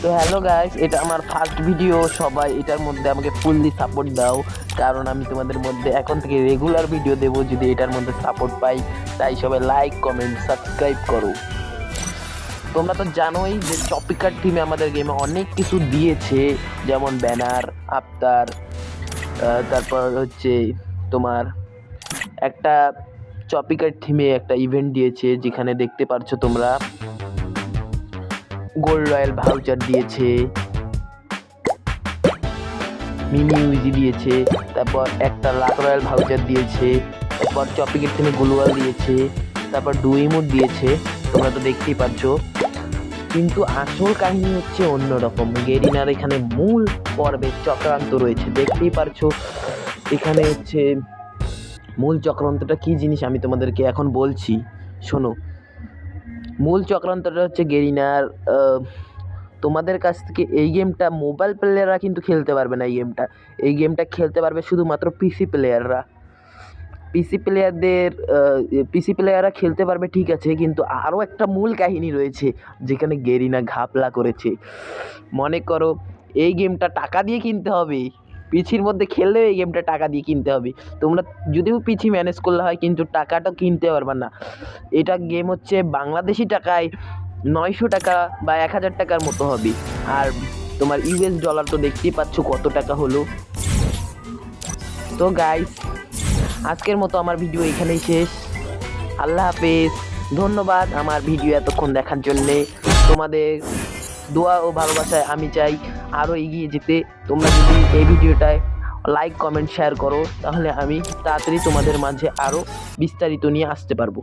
তো hello guys, এটা আমার ফার্স্ট ভিডিও। সবাই এটার মধ্যে আমাকে ফুললি সাপোর্ট দাও, কারণ আমি তোমাদের মধ্যে এখন থেকে রেগুলার ভিডিও দেবো যদি এটার মধ্যে সাপোর্ট পাই। তাই সবাই লাইক, কমেন্ট, সাবস্ক্রাইব করো। তোমরা তো জানোই যে চপিকার টিমে আমাদের গেমে অনেক কিছু দিয়েছে, যেমন ব্যানার, আফতার, তারপর হচ্ছে তোমার একটা চপিকার টিমে একটা ইভেন্ট দিয়েছে, যেখানে দেখতে পারছো তোমরা গোল্ড রয়্যাল ভাউচার দিয়েছে, মিনি ইউজি দিয়েছে, তারপর একটা লাখ রয়্যাল ভাউচার দিয়েছে, তারপর চপিকের টিমে গ্লোয়াল দিয়েছে, তারপর ডুইমুড দিয়েছে। তোমরা তো দেখতেই পাচ্ছ, কিন্তু আসল কাহিনী হচ্ছে অন্যরকম। গেরিনার এখানে মূল পর্বে চক্রান্ত রয়েছে, দেখতেই পারছো। এখানে হচ্ছে মূল চক্রান্তটা কি জিনিস আমি তোমাদেরকে এখন বলছি, শোনো। মূল চক্রান্তটা হচ্ছে গেরিনার তোমাদের কাছ থেকে এই গেমটা মোবাইল প্লেয়াররা কিন্তু খেলতে পারবে না। এই গেমটা খেলতে পারবে শুধুমাত্র পিসি প্লেয়াররা। পিসি প্লেয়াররা খেলতে পারবে, ঠিক আছে, কিন্তু আরও একটা মূল কাহিনী রয়েছে যেখানে গেরিনা ঘাপলা করেছে। মনে করো এই গেমটা টাকা দিয়ে কিনতে হবে, পিসির মধ্যে খেললেও এই গেমটা টাকা দিয়ে কিনতে হবে। তোমরা যদিও পিসি ম্যানেজ করলে হয়, কিন্তু টাকাটা কিনতে পারবে না। এটা গেম হচ্ছে বাংলাদেশি টাকায় 900 টাকা বা 1000 টাকার মতো হবে। আর তোমার ইউএস ডলার তো দেখতেই পাচ্ছ কত টাকা হলো। তো গাইস, আজকের মতো আমার ভিডিও এখানেই শেষ। আল্লাহ হাফেজ। ধন্যবাদ আমার ভিডিও এতক্ষণ দেখার জন্যে। তোমাদের দোয়া ও ভালোবাসায় আমি চাই আরও এগিয়ে যেতে। তোমরা যদি এই ভিডিওটায় লাইক, কমেন্ট, শেয়ার করো, তাহলে আমি তাড়াতাড়ি তোমাদের মাঝে আরও বিস্তারিত নিয়ে আসতে পারবো।